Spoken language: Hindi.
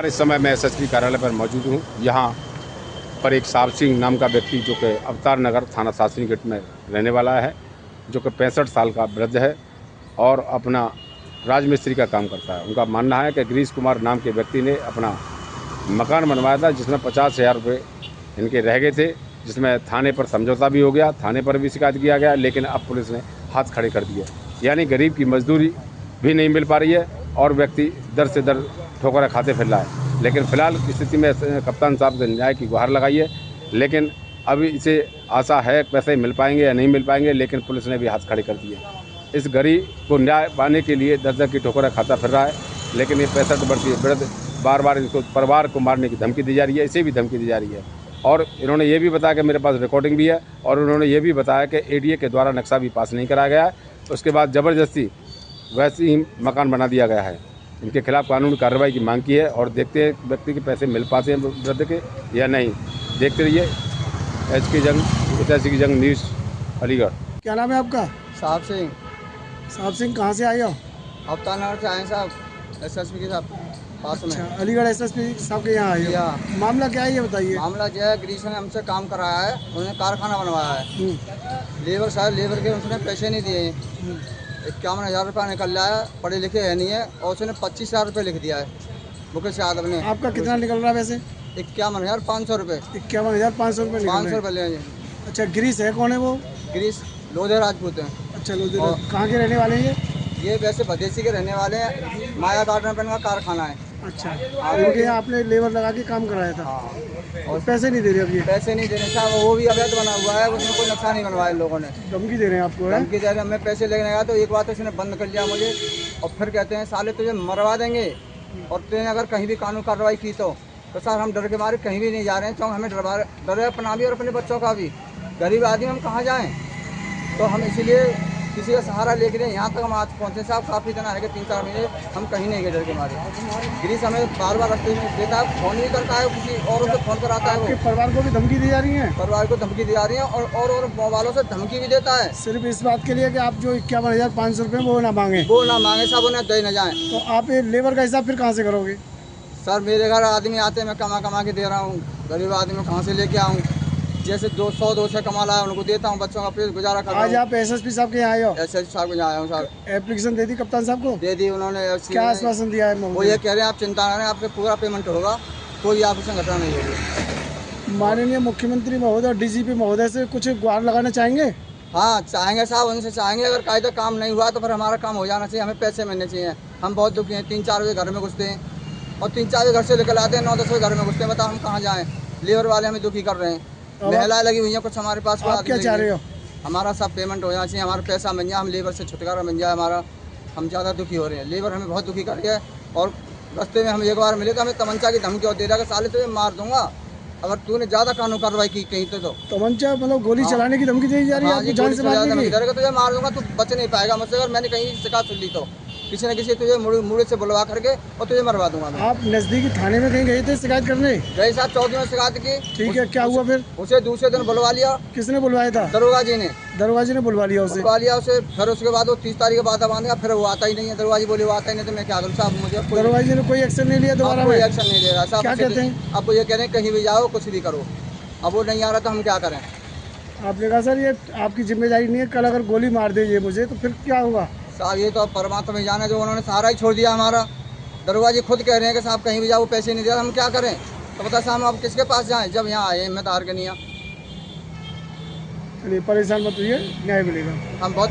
फिलहाल इस समय मैं एसएसपी कार्यालय पर मौजूद हूँ। यहाँ पर एक साहब सिंह नाम का व्यक्ति जो कि अवतार नगर थाना शास्त्री गेट में रहने वाला है, जो कि 65 साल का वृद्ध है और अपना राजमिस्त्री का काम करता है। उनका मानना है कि गिरीश कुमार नाम के व्यक्ति ने अपना मकान बनवाया था, जिसमें 50,000 रुपये इनके रह गए थे, जिसमें थाने पर समझौता भी हो गया, थाने पर भी शिकायत किया गया, लेकिन अब पुलिस ने हाथ खड़े कर दिए। यानी गरीब की मजदूरी भी नहीं मिल पा रही है और व्यक्ति दर से दर ठोकरें खाते फिर रहा है। लेकिन फिलहाल की स्थिति में कप्तान साहब से न्याय की गुहार लगाई है, लेकिन अभी इसे आशा है पैसे मिल पाएंगे या नहीं मिल पाएंगे, लेकिन पुलिस ने भी हाथ खड़े कर दिए। इस गरीब को न्याय पाने के लिए दर दर की ठोकरें खाता फिर रहा है, लेकिन ये 65 वर्ष के वृद्ध बार बार इसको परिवार को मारने की धमकी दी जा रही है, इसे भी धमकी दी जा रही है। और इन्होंने ये भी बताया कि मेरे पास रिकॉर्डिंग भी है, और उन्होंने ये भी बताया कि एडीए के द्वारा नक्शा भी पास नहीं कराया गया है। उसके बाद ज़बरदस्ती वैसे ही मकान बना दिया गया है। इनके खिलाफ कानूनी कार्रवाई की मांग की है और देखते हैं व्यक्ति के पैसे मिल पाते हैं वृद्ध के या नहीं। देखते रहिए ऐसी की जंग न्यूज़ अलीगढ़। क्या नाम है आपका? साहब सिंह। साहब सिंह कहाँ से आए हो? अवतार नगर से आए साहब, एसएसपी के साथ पास में। अच्छा, अलीगढ़ एसएसपी साहब के यहाँ आए हो। मामला क्या है ये बताइए। मामला जो है, गिरीश ने हमसे काम कराया है, उन्होंने कारखाना बनवाया है। लेबर साहब, लेबर के उसने पैसे नहीं दिए। 51,000 रुपया निकल रहा है, पढ़े लिखे है नहीं है, और उसने 25,000 रुपये लिख दिया है मुकेश यादव ने। आपका कितना निकल रहा है वैसे? 51,500 रुपये। 51,500 रुपये 500 रुपये ले। अच्छा, गिरीश है कौन है वो? गिरीश लोधे राजपूत हैं। अच्छा, लोधे कहाँ के रहने वाले हैं ये वैसे भदेसी के रहने वाले हैं। माया गार्डन पर इनका कारखाना है। अच्छा, इनके यहाँ आपने लेबर लगा के काम कराया था। हाँ, और पैसे नहीं दे रहे अब ये? पैसे नहीं दे रहे साहब, वो भी अवैध बना हुआ है, उसमें कोई नुकसान नहीं बनवाया इन लोगों ने। धमकी दे रहे हैं आपको? धमकी दे रहे हैं। मैं पैसे लेने गया तो एक बात इसने बंद कर लिया मुझे, और फिर कहते हैं साले तुझे मरवा देंगे, और तुझे अगर कहीं भी कानून कार्रवाई की तो सर हम डर के मारे कहीं भी नहीं जा रहे हैं, क्योंकि हमें डर है अपना भी और अपने बच्चों का भी। गरीब आदमी हम कहाँ जाएँ, तो हम इसीलिए किसी का सहारा लेके रहे। यहाँ तक हम आज पहुँचे साहब, काफ़ी दिन आएगा, 3-4 महीने हम कहीं नहीं गए डर के मारे। गिरीश हमें बार बार रस्ते में देता है, फोन भी करता है, किसी और उसे फ़ोन कराता है। आपके परिवार को भी धमकी दी जा रही है? परिवार को धमकी दी जा रही है, और मोबाइलों से धमकी भी देता है। सिर्फ इस बात के लिए कि आप जो 51,500 रुपये वो ना मांगे? वो ना मांगे साहब, उन्हें दे न जाए। तो आप ये लेबर का हिसाब फिर कहाँ से करोगे? सर मेरे घर आदमी आते हैं, मैं कमा के दे रहा हूँ। गरीब आदमी कहाँ से लेके आऊँ? जैसे 200 कमा लाया उनको देता हूँ, बच्चों का फिर गुजारा कर रहा हूँ। आज आप एसएसपी साहब के यहाँ आए हो? एसएसपी साहब को आया हूँ साहब। एप्लीकेशन दे दी कप्तान साहब को? दे दी उन्होंने। क्या आश्वासन दिया है? वो ये कह रहे हैं आप चिंता न करें, आपके पूरा पेमेंट होगा, कोई आपको संगठन नहीं होगी। माननीय मुख्यमंत्री महोदय और डीजीपी महोदय से कुछ गुहार लगाना चाहेंगे? हाँ चाहेंगे साहब, उनसे चाहेंगे अगर कायदा काम नहीं हुआ तो फिर हमारा काम हो जाना चाहिए, हमें पैसे मिलने चाहिए। हम बहुत दुखी हैं, 3-4 बजे घर में घुसते हैं और 3-4 बजे घर से निकल आते हैं, 9-10 बजे घर में घुसते हैं। बताओ हम कहाँ जाएँ? लेबर वाले हमें दुखी कर रहे हैं, महिलाएं लगी हुई हैं कुछ हमारे पास। आप क्या चाह रहे हो? हमारा सब पेमेंट हो जाना चाहिए, हमारा पैसा मिल जाए, हम लेबर से छुटकारा मिल जाए हमारा। हम ज़्यादा दुखी हो रहे हैं, लेबर हमें बहुत दुखी कर रही है। और रास्ते में हम एक बार मिले तो हमें तमंचा की धमकी और दे रहा है, साले तुझे मार दूंगा अगर तूने ज़्यादा कानून कार्रवाई की कहीं तो। तमंचा मतलब गोली चलाने की धमकी दी जा रही है? आपकी जान से मारने की? तुझे मार दूंगा, तू बच नहीं पाएगा मुझसे। अगर मैंने कहीं शिकायत सुन ली तो किसी न किसी तुझे मुड़े से बुलवा करके और तुझे मरवा दूंगा मैं। आप नजदीकी थाने में कहीं गए थे शिकायत करने? गए साहब, 14 में शिकायत की। ठीक है, क्या हुआ फिर? उसे दूसरे दिन बुलवा लिया। किसने बुलवाया था? दरोगा जी ने। दरोगा जी ने बुलवा लिया उसे? बुलवा लिया उसे। फिर उसके बाद वो 30 तारीख के बाद बांधेगा, फिर वो आता ही नहीं है। दरोगा जी बोले वो आता ही नहीं, तो मैं क्या करूँ साहब? मुझे दरोगा जी ने कोई एक्शन नहीं लिया दोबारा? कोई एक्शन नहीं ले रहा साहब। क्या कहते हैं? अब वो ये कह रहे हैं कहीं भी जाओ कुछ भी करो, अब वो नहीं आ रहा तो हम क्या करें? आपने कहा सर ये आपकी जिम्मेदारी नहीं है, कल अगर गोली मार दे ये मुझे तो फिर क्या होगा? साहब ये तो परमात्मा में जाने, जो उन्होंने सहारा ही छोड़ दिया हमारा। दरोगा जी खुद कह रहे हैं कि साहब कहीं भी जाओ, पैसे नहीं दे रहा, हम क्या करें? तो बता साहब आप किसके पास जाएं जब यहाँ आए हिम्मत हार के नहीं। चलिए परेशान मत होइए, न्याय मिलेगा। हम बहुत